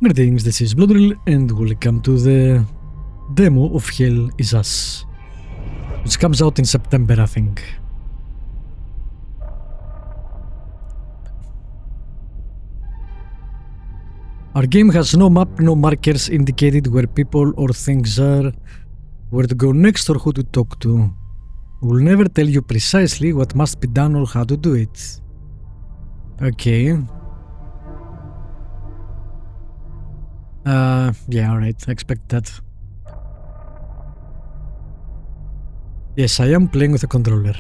Greetings, this is Vlodril and welcome to the demo of Hell Is Us, which comes out in September, I think. Our game has no map, no markers indicated where people or things are, where to go next or who to talk to. We'll never tell you precisely what must be done or how to do it. Okay. Yeah, alright, I expect that. Yes, I am playing with a controller.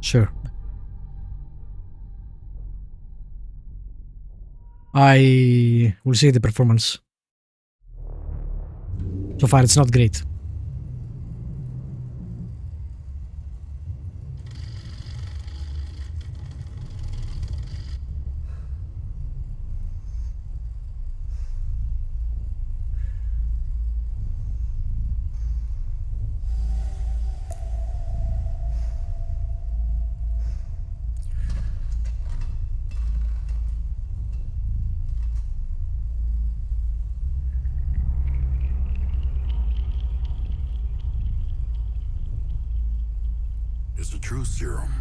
Sure. I will see the performance. So far, it's not great. It's a true serum.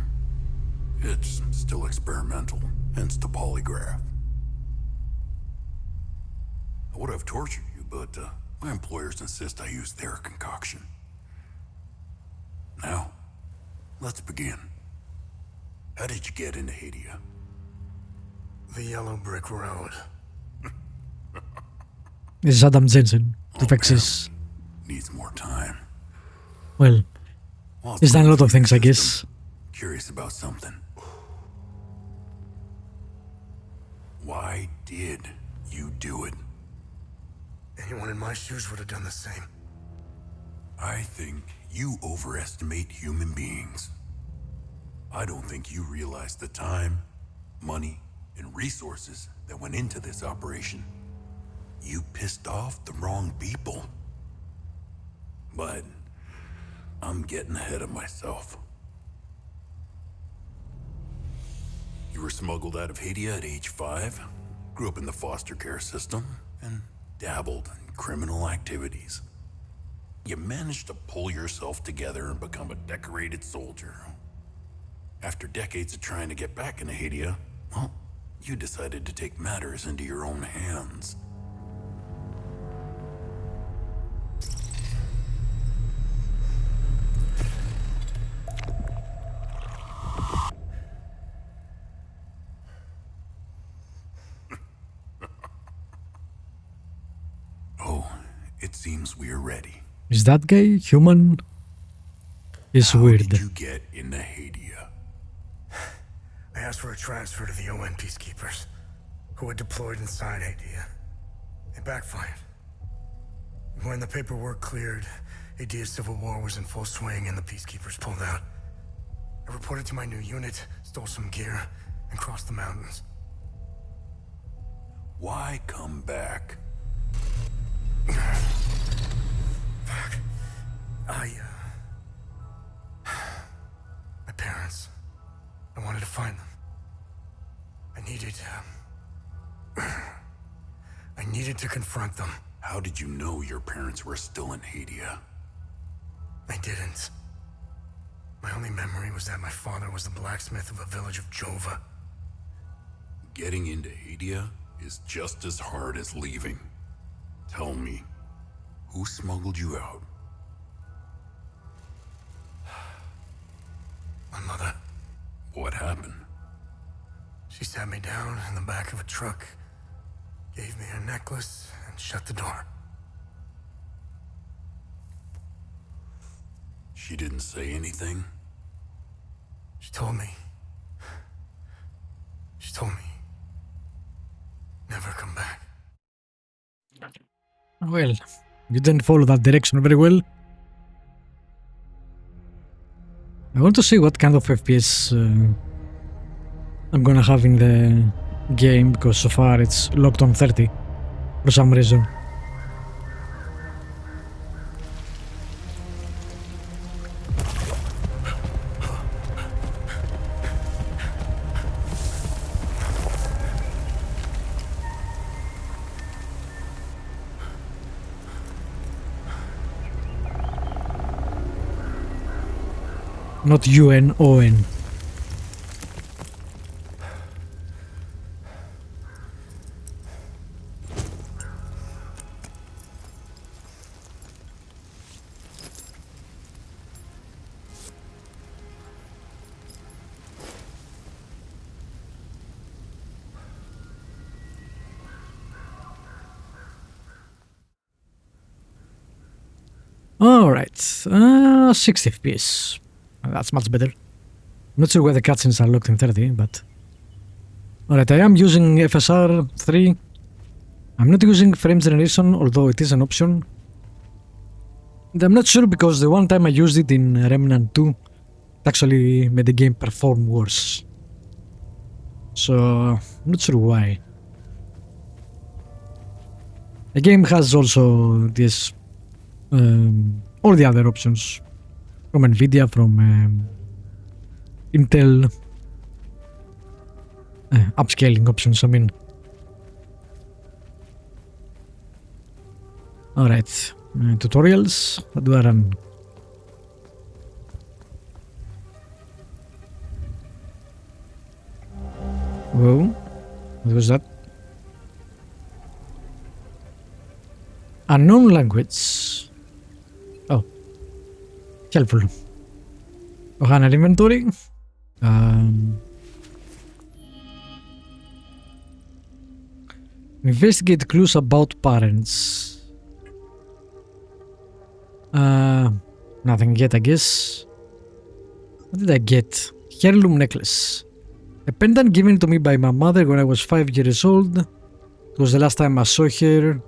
It's still experimental, hence the polygraph. I would have tortured you, but my employers insist I use their concoction. Now, let's begin. How did you get into Hadia? The yellow brick road. This is Adam Jensen to fix his... Needs more time. Well, Well, he's done a lot of things, I system. guess. Curious about something. Why did you do it? Anyone in my shoes would have done the same. I think you overestimate human beings. I don't think you realize the time, money, and resources that went into this operation. You pissed off the wrong people. But I'm getting ahead of myself. You were smuggled out of Hadia at age 5, grew up in the foster care system, and dabbled in criminal activities. You managed to pull yourself together and become a decorated soldier. After decades of trying to get back into Hadia, well, you decided to take matters into your own hands. Oh, it seems we're ready. Is that guy human? It's How weird. did you get into Hadia? I asked for a transfer to the UN peacekeepers, who had deployed inside Hadia. It backfired. When the paperwork cleared, Hadia's civil war was in full swing and the peacekeepers pulled out. I reported to my new unit, stole some gear, and crossed the mountains. Why come back? Fuck. My parents. I wanted to find them. I needed to confront them. How did you know your parents were still in Hadia? I didn't. My only memory was that my father was the blacksmith of a village of Jova. Getting into Hadia is just as hard as leaving. Tell me, who smuggled you out? My mother. What happened? She sat me down in the back of a truck, gave me a necklace, and shut the door. She didn't say anything? She told me, never come back. Well, you didn't follow that direction very well. I want to see what kind of FPS I'm gonna have in the game, because so far it's locked on 30 for some reason. Not UN, ON. Alright, 60 FPS. That's much better. Not sure why the cutscenes are locked in 30, but... Alright, I am using FSR 3. I'm not using frame generation, although it is an option. And I'm not sure because the one time I used it in Remnant 2, it actually made the game perform worse. So, I'm not sure why. The game has also this... all the other options from Nvidia, from Intel, upscaling options, I mean. Alright, tutorials, how do I run? Whoa, what was that? Unknown language. Oh, helpful. Ohana inventory. Investigate clues about parents. Nothing yet, I guess. What did I get? Heirloom necklace. A pendant given to me by my mother when I was 5 years old. It was the last time I saw her. It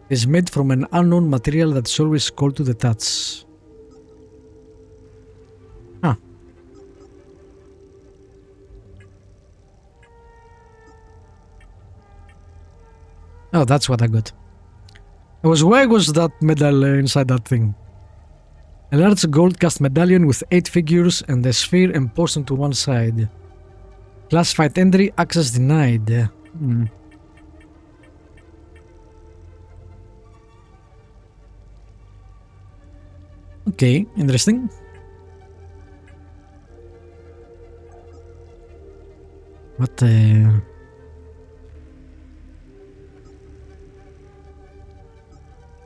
is made from an unknown material that's always cold to the touch. Huh. Oh, that's what I got. Why was that medal inside that thing? A large gold cast medallion with 8 figures and a sphere embossed onto one side. Classified entry, access denied. Okay, interesting. What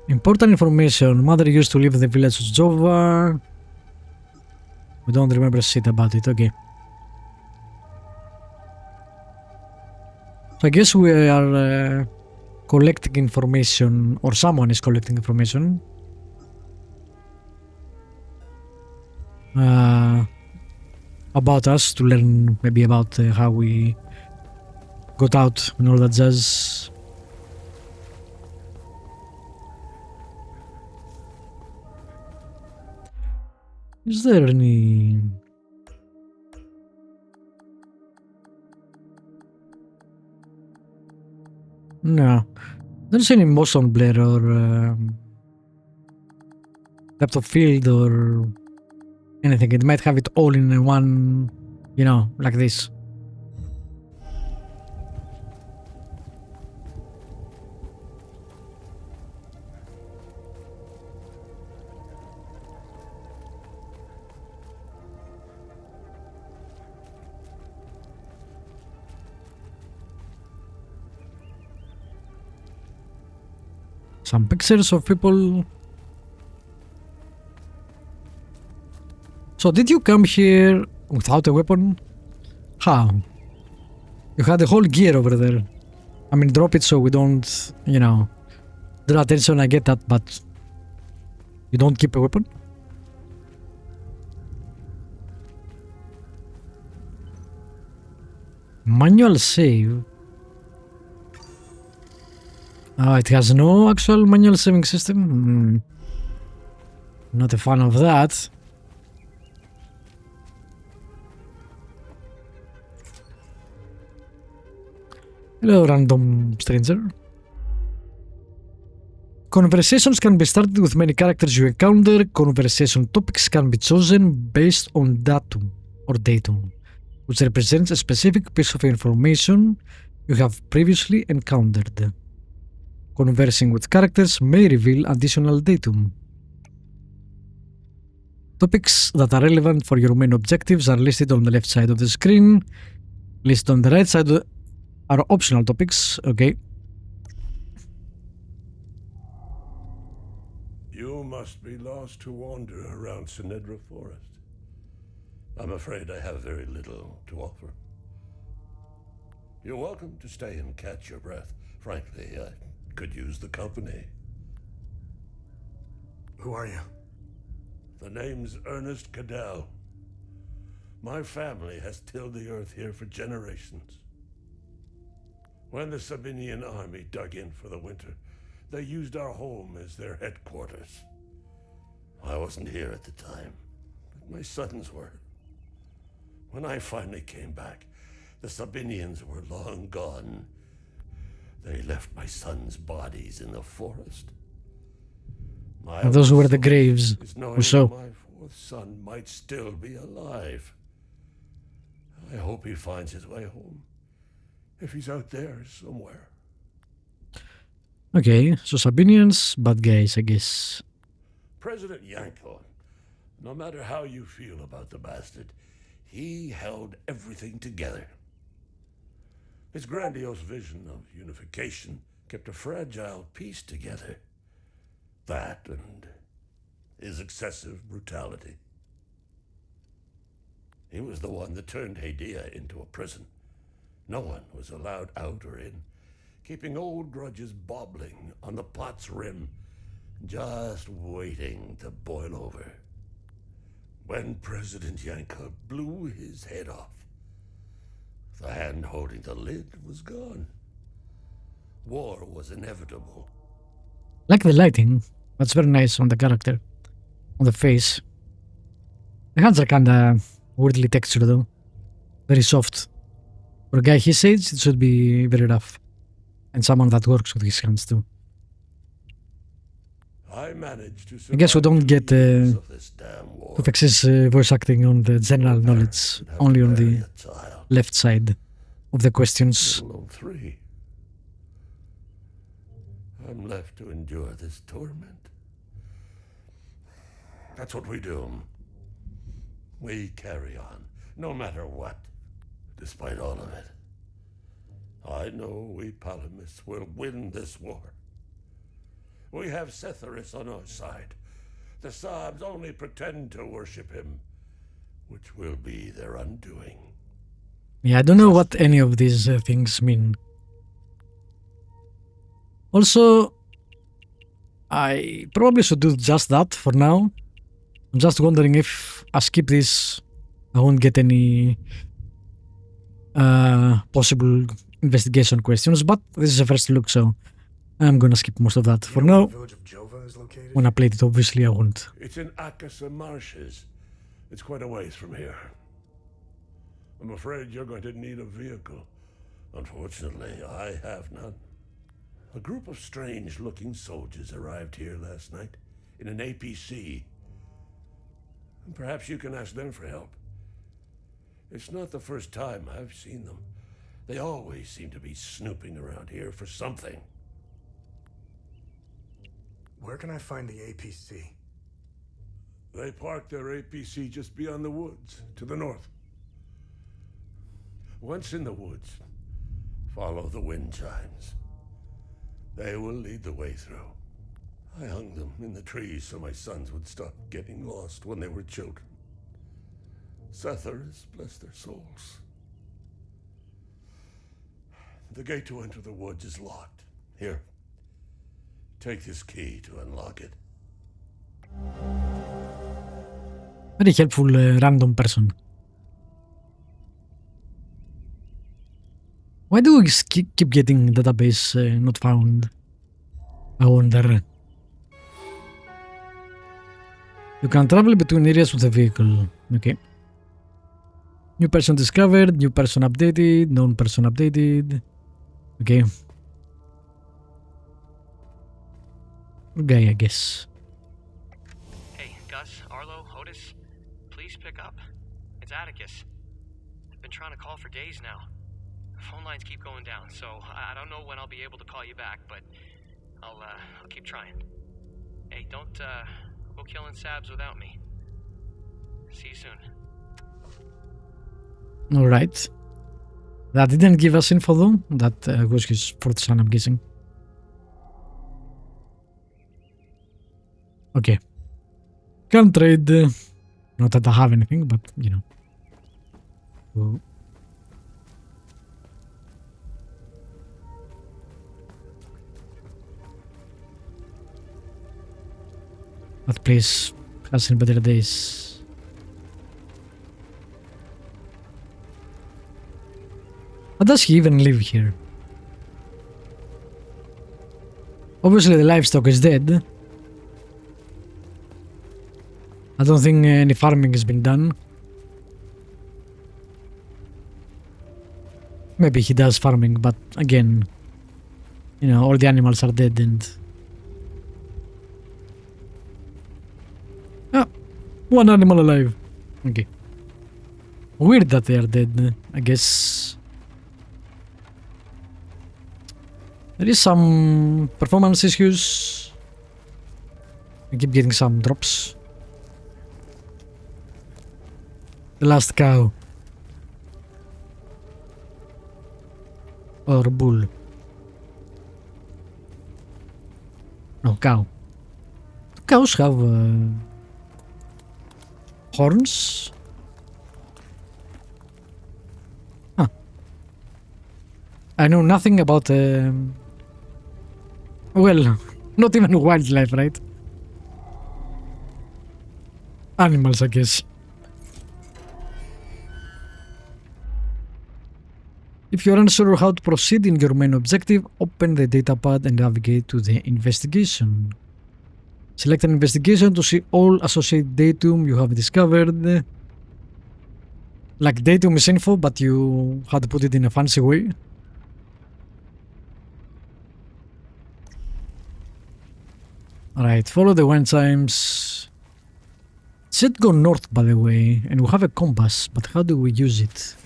important information. Mother used to live in the village of Jova. We don't remember shit about it, okay. So I guess we are collecting information, or someone is collecting information. About us, to learn maybe about how we got out and all that jazz. Is there any... No. There's any motion blur or depth of field or anything. It might have it all in one, you know, like this. Some pictures of people. So did you come here without a weapon? How? You had the whole gear over there. I mean, drop it so we don't, you know, draw attention, I get that, but you don't keep a weapon? Manual save? Oh, it has no actual manual saving system? Not a fan of that. Hello, random stranger. Conversations can be started with many characters you encounter. Conversation topics can be chosen based on datum, which represents a specific piece of information you have previously encountered. Conversing with characters may reveal additional datum. Topics that are relevant for your main objectives are listed on the left side of the screen. Listed on the right side are optional topics. Okay. You must be lost to wander around Sinedra Forest. I'm afraid I have very little to offer. You're welcome to stay and catch your breath. Frankly, I could use the company. Who are you? The name's Ernest Caddell. My family has tilled the earth here for generations. When the Sabinian army dug in for the winter, they used our home as their headquarters. I wasn't here at the time, but my sons were. When I finally came back, the Sabinians were long gone. They left my sons' bodies in the forest. And those were the graves. So my fourth son might still be alive. I hope he finds his way home. If he's out there somewhere. okay, so Sabinians, bad guys, I guess. President Yanko, no matter how you feel about the bastard, he held everything together. His grandiose vision of unification kept a fragile peace together. That and his excessive brutality. He was the one that turned Hadia into a prison. No one was allowed out or in, keeping old grudges bobbling on the pot's rim, just waiting to boil over. When President Yanko blew his head off, the hand holding the lid was gone. War was inevitable. Like the lighting. That's very nice on the character. On the face. The hands are kinda weirdly textured though. Very soft. For a guy his age, it should be very rough. And someone that works with his hands too. I managed to I guess we don't get survive of this damn war. Tufex's voice acting on the general knowledge, Would have only to on bury the a child, left side of the questions. let alone 3. I'm left to endure this torment. That's what we do. We carry on, no matter what, despite all of it. I know we Palamists will win this war. We have Setharis on our side. The Sabs only pretend to worship him, which will be their undoing. Yeah, I don't know what any of these things mean. Also, I probably should do just that for now. I'm just wondering if I skip this, I won't get any possible investigation questions, but this is a first look, so I'm gonna skip most of that. For You know now, where the village of Jova is located? when I played it, obviously I won't. It's in Akasa Marshes. It's quite a ways from here. I'm afraid you're going to need a vehicle. Unfortunately, I have none. A group of strange-looking soldiers arrived here last night in an APC. Perhaps you can ask them for help. It's not the first time I've seen them. They always seem to be snooping around here for something. Where can I find the APC? They parked their APC just beyond the woods, to the north. Once in the woods, follow the wind chimes. They will lead the way through. I hung them in the trees so my sons would stop getting lost when they were children. Setharis, bless their souls. The gate to enter the woods is locked. Here, take this key to unlock it. Very helpful random person. Why do we keep getting database not found? I wonder. You can travel between areas with a vehicle. Okay. New person discovered, new person updated, known person updated. Okay. Good guy, I guess. Hey, Gus, Arlo, Otis, please pick up. It's Atticus. I've been trying to call for days now. Phone lines keep going down, so I don't know when I'll be able to call you back, but I'll keep trying. Hey, don't go killing Sabs without me. See you soon. Alright. That didn't give us info though. That was his fourth son, I'm guessing. Okay. Can trade. Not that I have anything, but you know. So. That place has seen better days. How does he even live here? Obviously the livestock is dead. I don't think any farming has been done. Maybe he does farming, but again, you know, all the animals are dead and... Ah, one animal alive. Okay. Weird that they are dead, I guess. There is some performance issues. I keep getting some drops. The last cow. Or bull. No, cow. Cows have horns. Huh. I know nothing about well, not even wildlife, right? Animals, I guess. If you're unsure how to proceed in your main objective, open the datapad and navigate to the investigation. Select an investigation to see all associated datum you have discovered. Like datum is info, but you had to put it in a fancy way. Alright, follow the wind chimes. It said go north, by the way, and we have a compass, but how do we use it?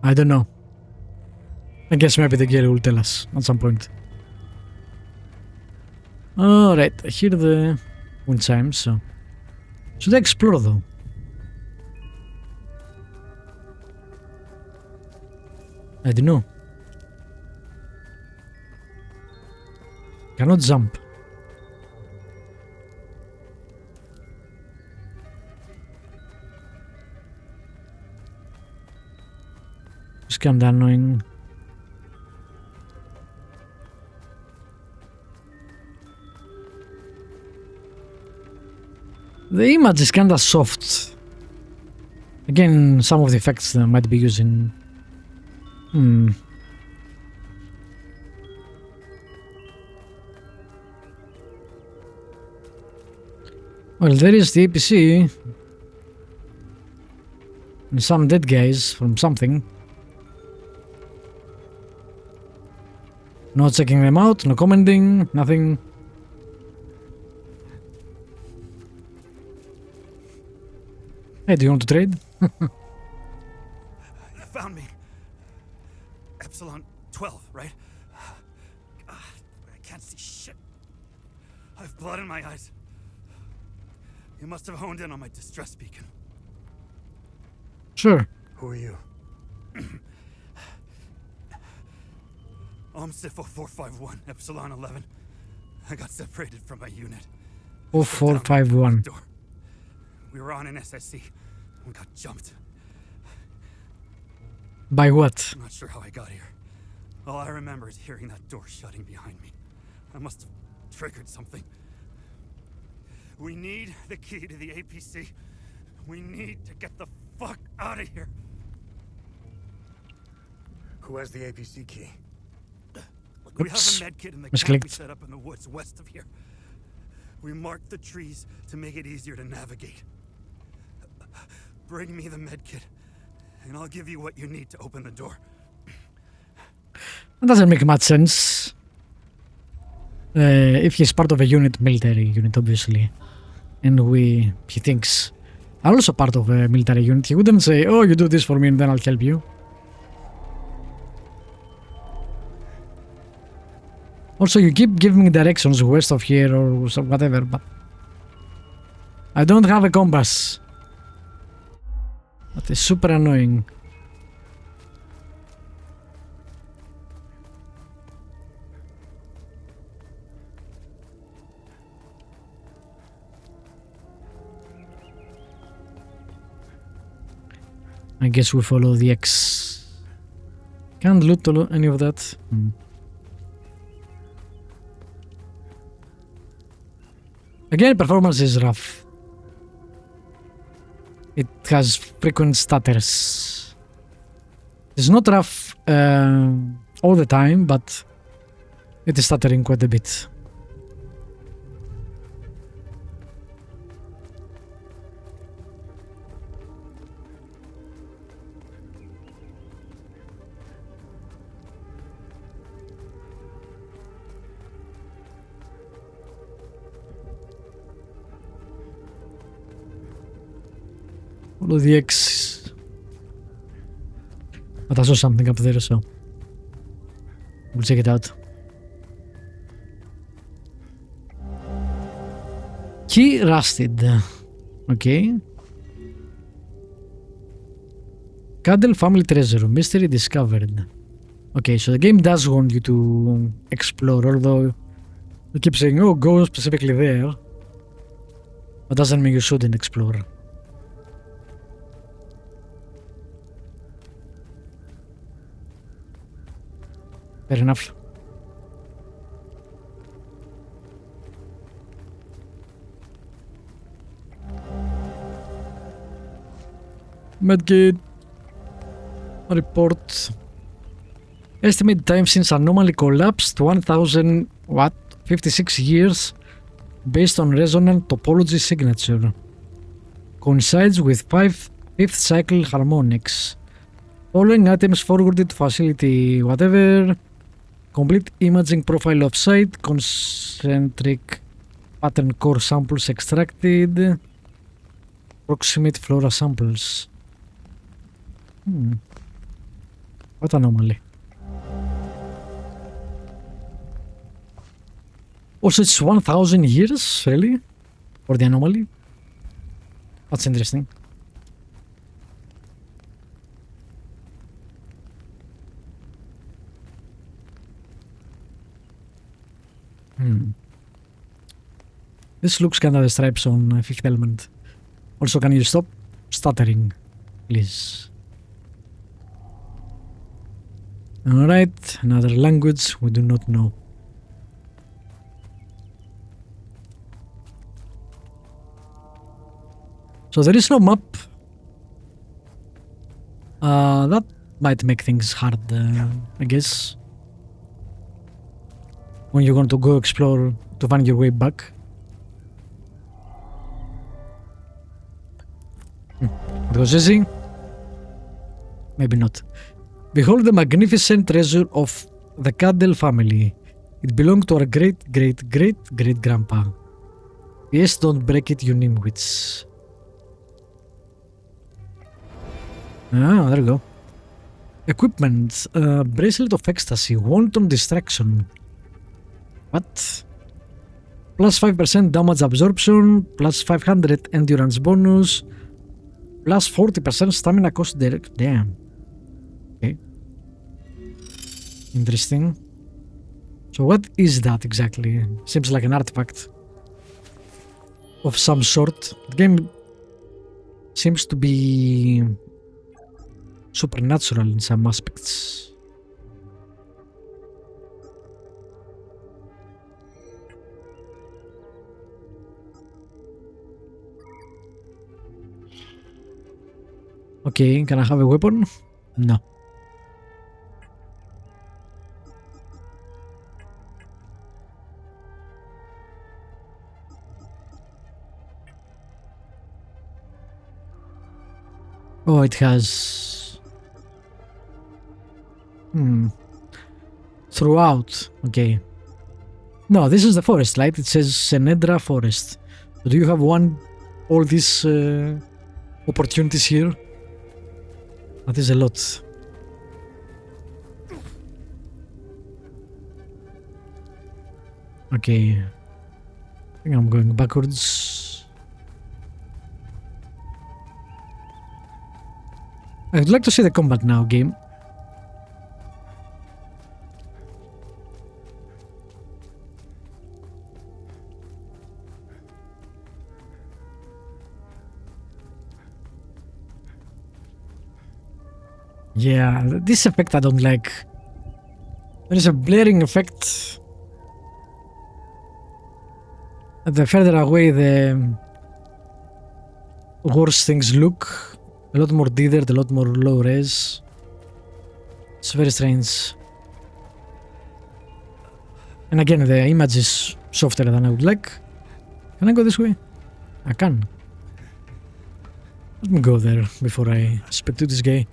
I don't know. I guess maybe the girl will tell us at some point. Alright, I hear the wind chimes, so... Should I explore though? I don't know. Cannot jump. It's kinda annoying. The image is kinda soft. Again, some of the effects might be using... Well, there is the APC. And some dead guys from something. No checking them out, no commenting, nothing. Hey, do you want to trade? You found me. Epsilon 12, right? I can't see shit. I have blood in my eyes. You must have honed in on my distress beacon. Sure. Who are you? Sifo 451, Epsilon 11. I got separated from my unit. 4451. We were on an SSC. We got jumped. By what? I'm not sure how I got here. All I remember is hearing that door shutting behind me. I must have triggered something. We need the key to the APC. We need to get the fuck out of here. Who has the APC key? We have a Oops. medkit in the Misclicked. camp we set up in the woods west of here. We marked the trees to make it easier to navigate. Bring me the medkit, and I'll give you what you need to open the door. That doesn't make much sense. If he's part of a military unit, obviously, and he thinks I'm also part of a military unit, he wouldn't say, "Oh, you do this for me, and then I'll help you." Also, you keep giving me directions west of here or whatever, but I don't have a compass. That is super annoying. I guess we follow the X. Can't loot any of that. Again, performance is rough. It has frequent stutters. It's not rough all the time, but it is stuttering quite a bit. Follow the X. But I saw something up there, so we'll check it out. Key rusted. Okay. Caddell Family treasure. Mystery discovered. Okay, so the game does want you to explore, although you keep saying, oh, go specifically there. But doesn't mean you shouldn't explore. Fair enough. Medkit. Report. Estimated time since anomaly collapsed 1000 what? 56 years based on resonant topology signature. Coincides with 5th cycle harmonics. Following items forwarded to facility whatever. Complete imaging profile of site. Concentric pattern core samples extracted. Proximate flora samples. What anomaly? Also, it's 1000 years, really? For the anomaly? That's interesting. This looks kind of the stripes on Fifth Element. Also, can you stop stuttering, please? Alright, another language we do not know. So there is no map. That might make things hard, I guess. When you're going to go explore to find your way back. It was easy? Maybe not. Behold the magnificent treasure of the Caddell family. It belonged to our great-great-great-great-grandpa. Yes, don't break it, you nimwits. Ah, there we go. Equipment. Bracelet of ecstasy. Wanton distraction. What? Plus 5% damage absorption. Plus 500 endurance bonus. Plus 40% stamina cost direct. Damn. Okay. Interesting. So what is that exactly? Seems like an artifact of some sort. The game seems to be supernatural in some aspects. Okay, can I have a weapon? No. Oh, it has... Throughout. Okay. No, this is the forest, right? It says Senedra Forest. Do you have all these opportunities here? That is a lot. Okay. I think I'm going backwards. I'd like to see the combat now, game. Yeah, this effect I don't like. There is a blaring effect. The further away, the worse things look. A lot more dithered, a lot more low res. It's very strange. And again, the image is softer than I would like. Can I go this way? I can. Let me go there before I speak to this guy.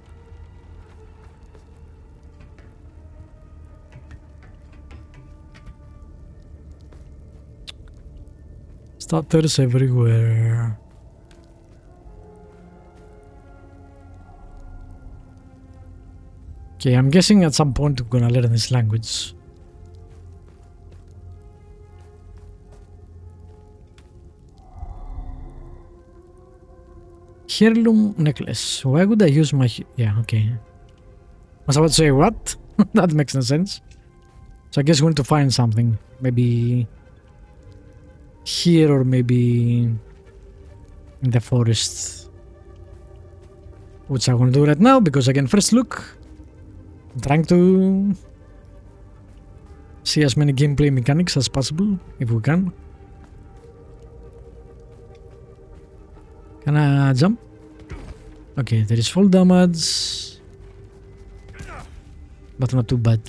Stutters everywhere. Okay, I'm guessing at some point we're gonna learn this language. Heirloom necklace. Why would I use my... Yeah, okay. I was about to say, what? That makes no sense. So I guess we need to find something. Maybe... here or maybe... in the forest. Which I'm gonna do right now, because again, first look... I'm trying to... see as many gameplay mechanics as possible, if we can. Can I jump? Okay, there is fall damage. But not too bad.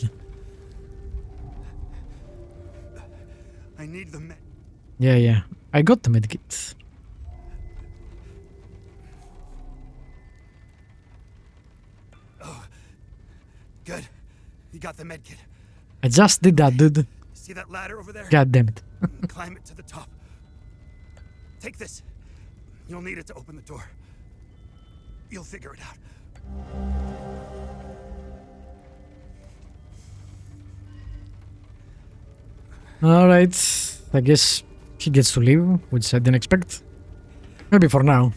I need the med. Yeah. I got the medkit. Oh, good. You got the medkit. I just did that, dude. See that ladder over there? God damn it. Climb it to the top. Take this. You'll need it to open the door. You'll figure it out. Alright. I guess he gets to leave, which I didn't expect. Maybe for now.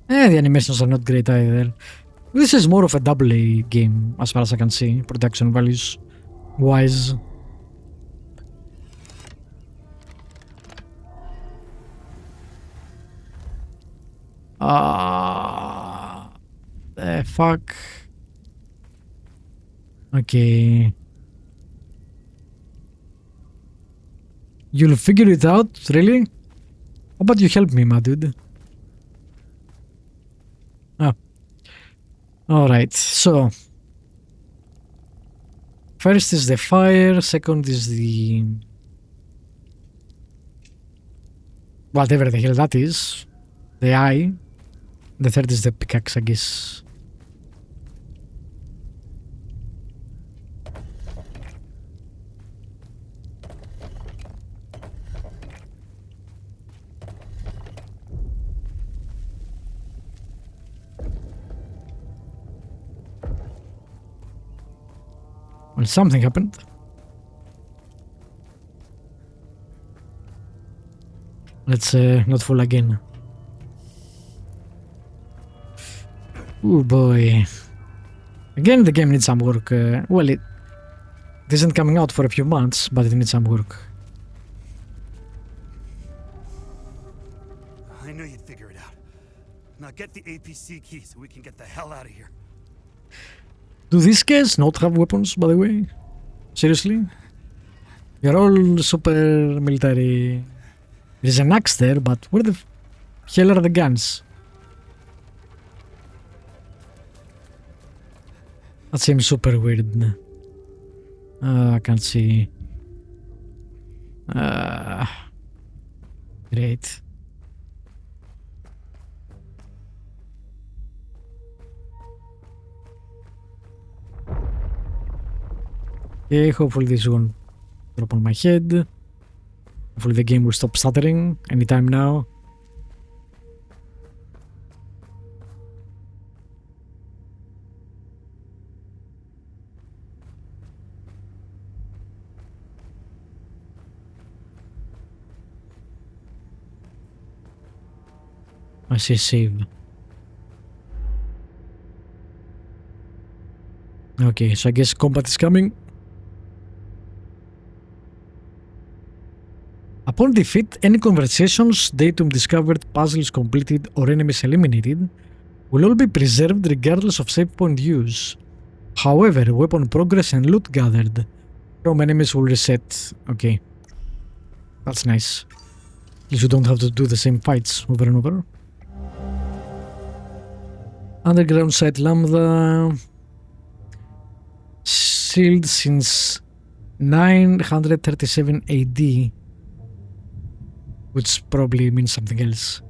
The animations are not great either. This is more of a AA game, as far as I can see, production values wise. The fuck. Okay. You'll figure it out, really? How about you help me, my dude? Alright, so first is the fire, second is the whatever the hell that is, the eye, the third is the pickaxe, I guess. Well, something happened. Let's not fall again. Oh boy. Again, the game needs some work. Well, it isn't coming out for a few months, but it needs some work. I knew you'd figure it out. Now get the APC key so we can get the hell out of here. Do these guys not have weapons, by the way? Seriously? You're all super military. There's an axe there, but where the hell are the guns? That seems super weird. I can't see. Great. Okay, hopefully this won't drop on my head. Hopefully the game will stop stuttering anytime now. I see save. Okay, so I guess combat is coming. Upon defeat, any conversations, datum discovered, puzzles completed, or enemies eliminated will all be preserved regardless of save point use. However, weapon progress and loot gathered from enemies will reset. Okay. That's nice. At least you don't have to do the same fights over and over. Underground site Lambda. Sealed since 937 AD. Which probably means something else.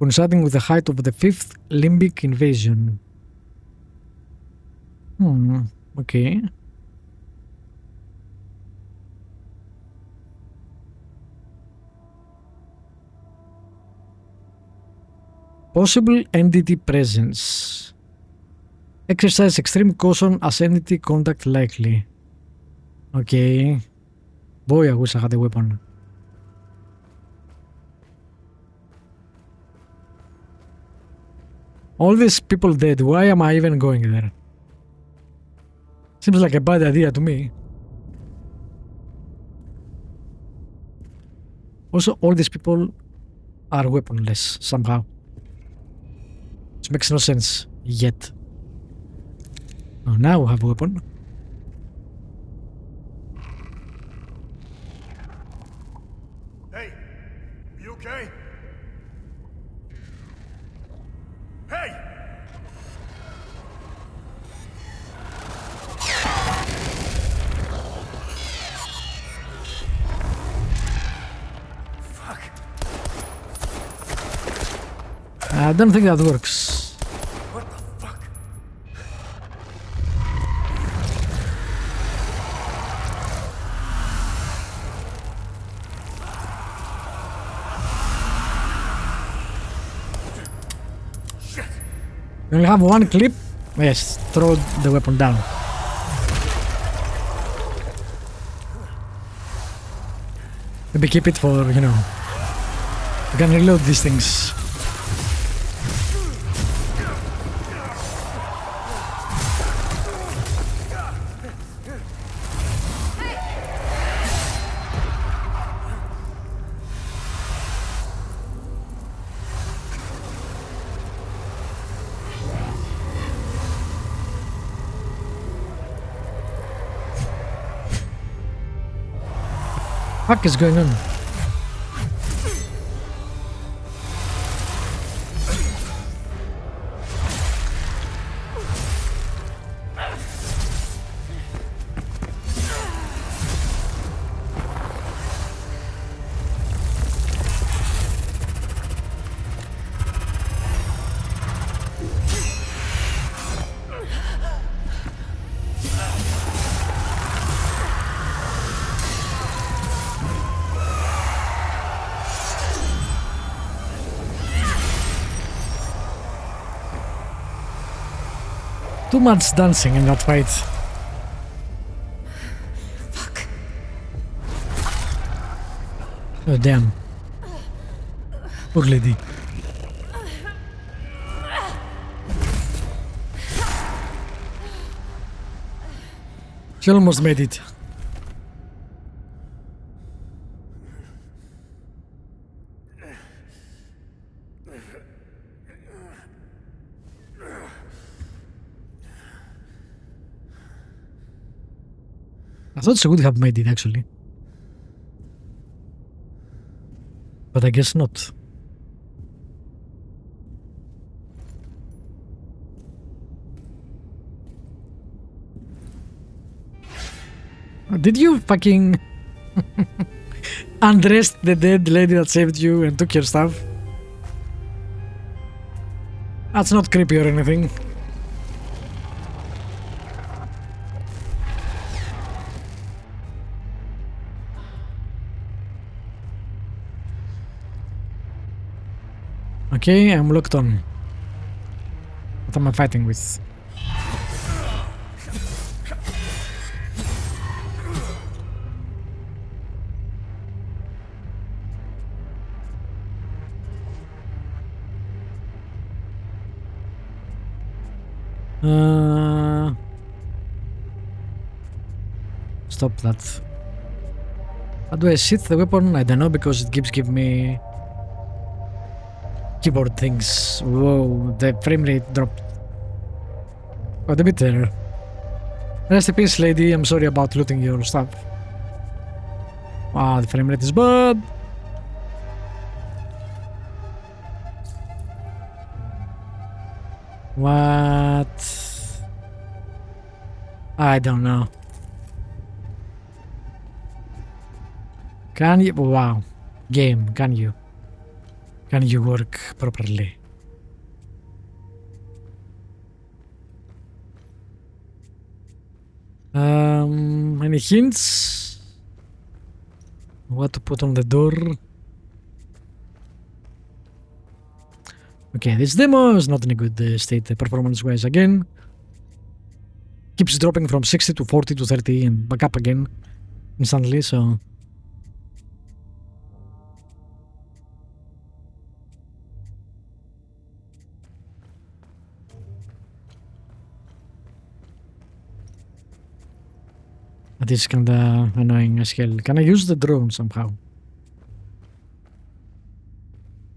Coinciding with the height of the 5th Limbic invasion. Okay. Possible entity presence. Exercise extreme caution as entity contact likely. Okay. Boy, I wish I had a weapon. All these people dead, why am I even going there? Seems like a bad idea to me. Also, all these people are weaponless somehow. Which makes no sense yet. Oh, now we have a weapon. Hey, you okay? Hey! Fuck. I don't think that works. What the fuck? Shit. You only have one clip? Yes, throw the weapon down. Maybe keep it for, you know, you can reload these things. What is going on? Too much dancing in that fight. Fuck. Oh damn. Poor lady. She almost made it. I thought she would have made it actually. But I guess not. Did you fucking undress the dead lady that saved you and took your stuff? That's not creepy or anything. Okay, I'm locked on. What am I fighting with? Stop that. How do I shoot the weapon? I don't know because it keeps giving me keyboard things. Whoa, the frame rate dropped quite a bit there. Rest in peace, lady. I'm sorry about looting your stuff. Wow, the frame rate is bad. What? I don't know. Can you? Wow. Game, can you? Can you work properly? Any hints? What to put on the door? Okay, this demo is not in a good state performance-wise again. Keeps dropping from 60 to 40 to 30 and back up again instantly, so... That is kinda annoying as hell. Can I use the drone somehow?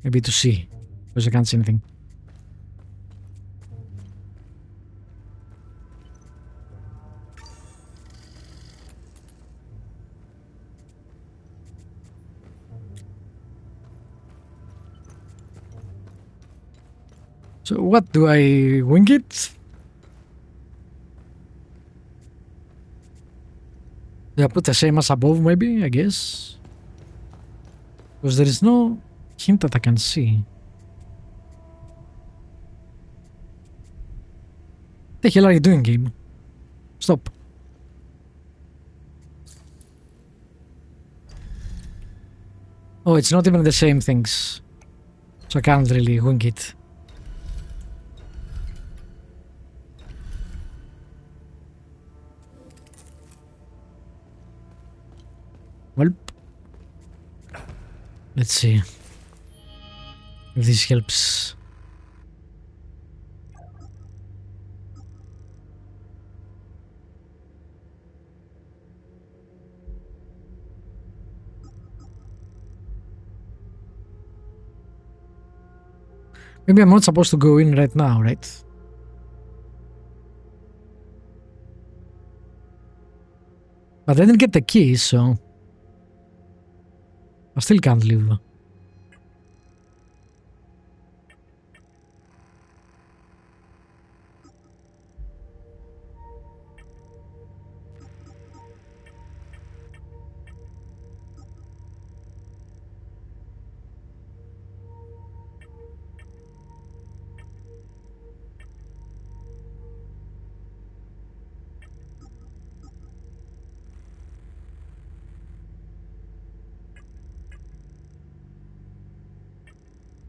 Maybe to see, because I can't see anything. So what, do I wing it? Do I put the same as above maybe, I guess? Because there is no hint that I can see. What the hell are you doing, game? Stop. Oh, it's not even the same things. So I can't really wing it. Well, let's see if this helps. Maybe I'm not supposed to go in right now, right? But I didn't get the key, so... I still can't leave.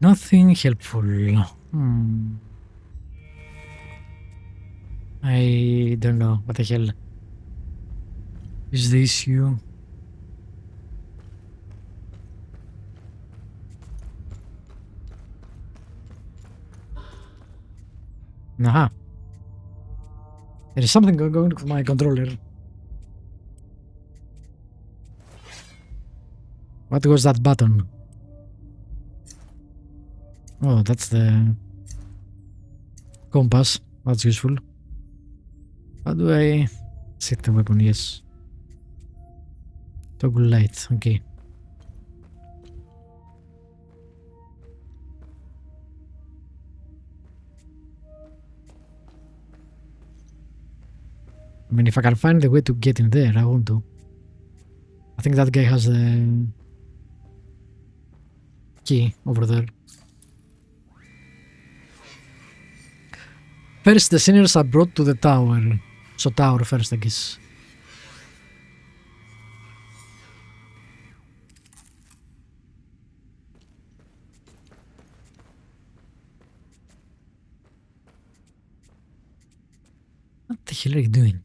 Nothing helpful. I don't know. What the hell is the issue? Aha. There is something going with my controller. What was that button? Oh, that's the compass. That's useful. How do I set the weapon? Yes. Toggle light. Okay. I mean, if I can find the way to get in there, I want to. I think that guy has the key over there. First, the sinners are brought to the tower. So tower first, I guess. What the hell are you doing?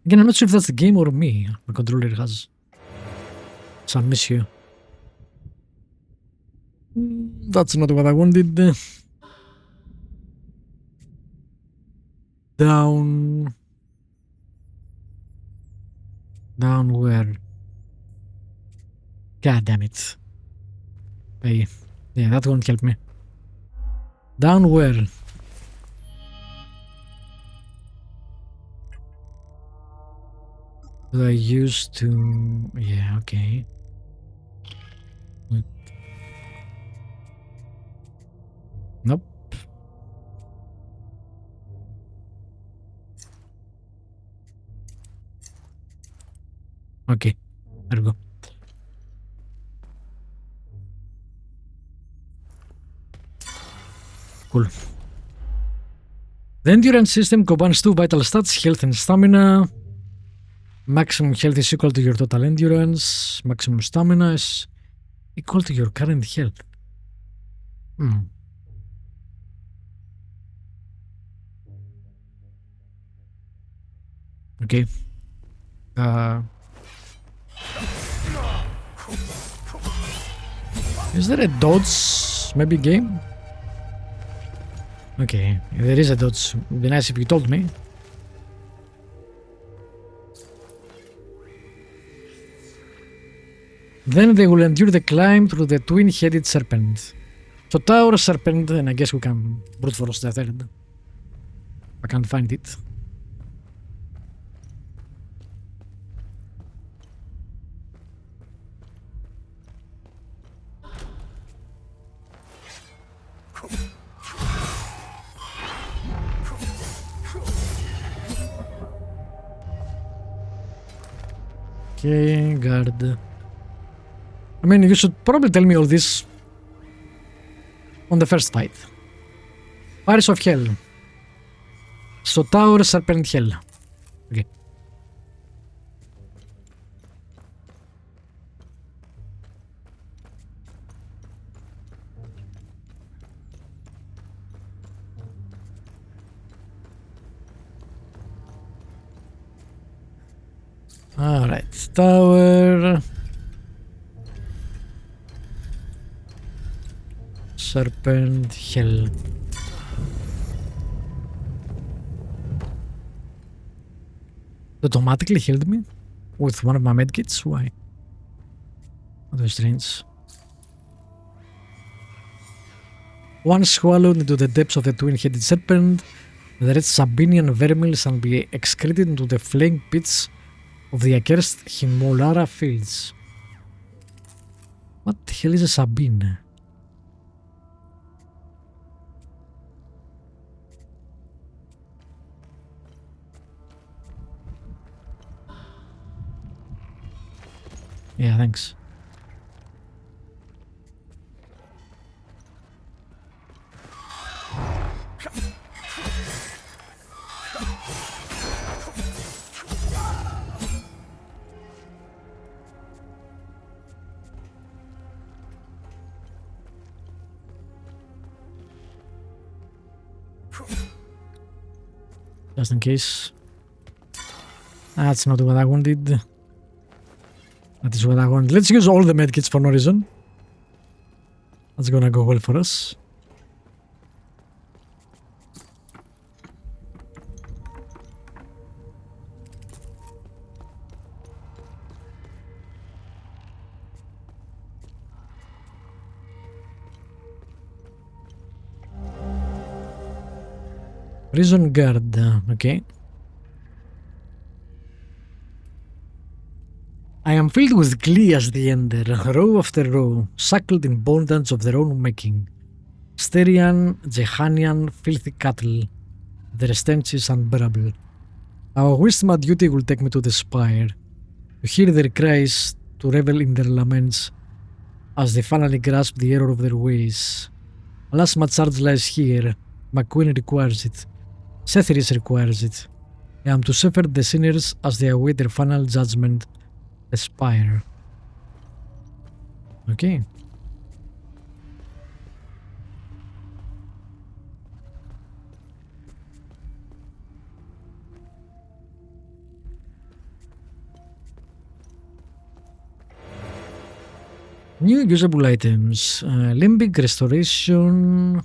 Again, I'm not sure if that's the game or me. My controller has some issue. That's not what I wanted. Down. Down where? God damn it. Hey, yeah, that won't help me. Down where? Do I used to... Yeah, okay. Wait. Nope. Okay, there we go. Cool. The endurance system combines two vital stats, health and stamina. Maximum health is equal to your total endurance. Maximum stamina is equal to your current health. Okay. Is there a dodge maybe game? Okay, if there is a dodge, it would be nice if you told me. Then they will endure the climb through the twin-headed serpent. So tower, serpent, and I guess we can brute force the third. I can't find it. Okay, guard. I mean, you should probably tell me all this on the first fight. Fires of Hell. So Tower, Serpent, Hell. Okay. Alright, Tower. Serpent, Hell. It automatically healed me with one of my medkits? Why? That was strange. Once swallowed into the depths of the twin-headed serpent, the red Sabinian vermin shall be excreted into the flame pits of the accursed Himolara fields. What the hell is a Sabine? Yeah, thanks. Just in case. That's not what I wanted. That is what I want. Let's use all the medkits for no reason. That's gonna go well for us. Prison guard, okay. I am filled with glee as the ender, row after row, suckled in bondage of their own making. Styrian, Jehanian, filthy cattle, their stench is unbearable. I wish my duty will take me to the spire, to hear their cries, to revel in their laments, as they finally grasp the error of their ways. Alas, my charge lies here. My queen requires it. Sethiris requires it. I am to shepherd the sinners as they await their final judgment, the spire. Okay. New usable items. Limbic restoration.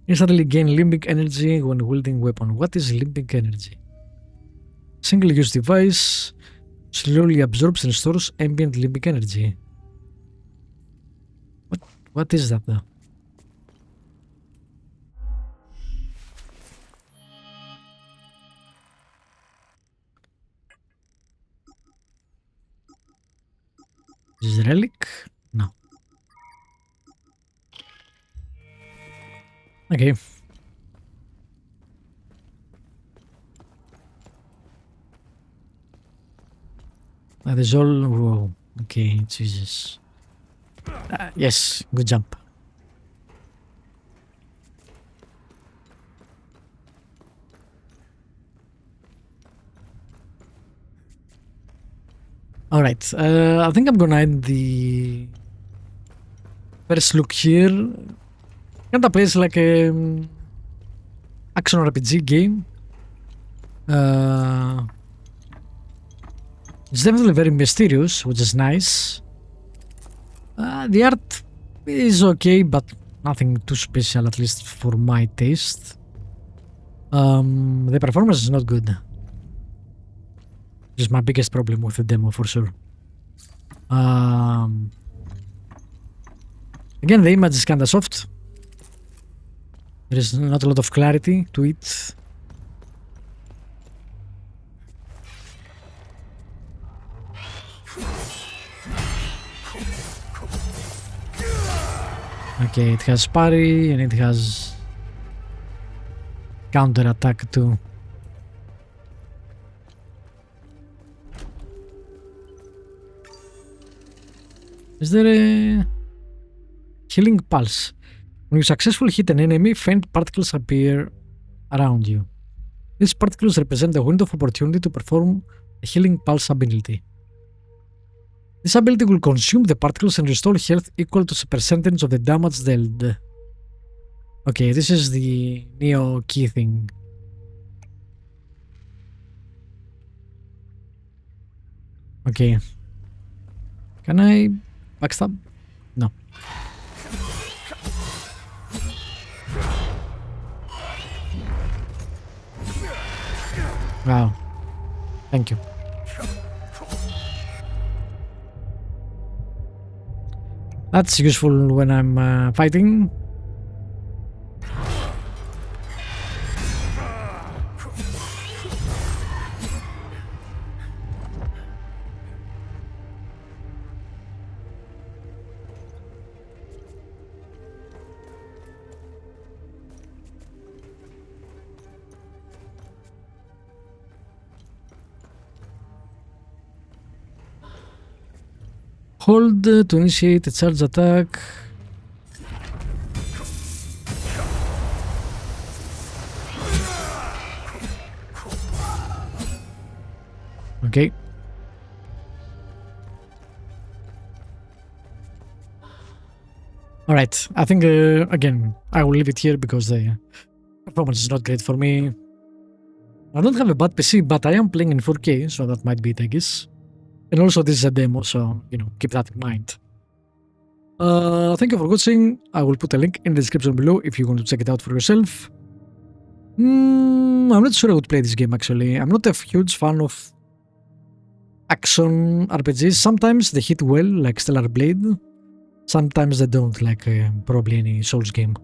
Instantly gain limbic energy when wielding weapon. What is limbic energy? Single-use device. Slowly absorbs and stores ambient limbic energy. What is that though? Is it relic? No. Okay. That is all. Whoa. Okay, Jesus. Yes, good jump. Alright, I think I'm gonna end the first look here. Kinda plays like a action RPG game. It's definitely very mysterious, which is nice. The art is okay, but nothing too special, at least for my taste. The performance is not good. This is my biggest problem with the demo, for sure. Again, the image is kinda soft. There is not a lot of clarity to it. Okay, it has parry and it has counter attack too. Is there a healing pulse? When you successfully hit an enemy, faint particles appear around you. These particles represent a window of opportunity to perform a healing pulse ability. This ability will consume the particles and restore health equal to a percentage of the damage dealt. Okay, this is the Neo key thing. Okay. Can I backstab? No. Wow. Thank you. That's useful when I'm fighting. Hold to initiate a charge attack. Okay. Alright, I think again, I will leave it here because the performance is not great for me. I don't have a bad PC, but I am playing in 4K, so that might be it, I guess. And also this is a demo, so, you know, keep that in mind. Thank you for watching. I will put a link in the description below if you want to check it out for yourself. I'm not sure I would play this game, actually. I'm not a huge fan of action RPGs. Sometimes they hit well, like Stellar Blade. Sometimes they don't, like probably any Souls game.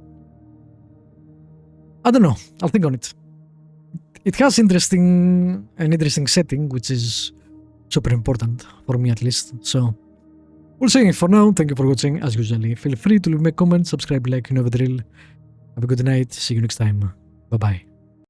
I don't know. I'll think on it. It has an interesting setting, which is super important for me at least. So we'll see. For now, thank you for watching. As usually, feel free to leave me a comment, subscribe, like, you know the drill. Have a good night. See you next time. Bye bye.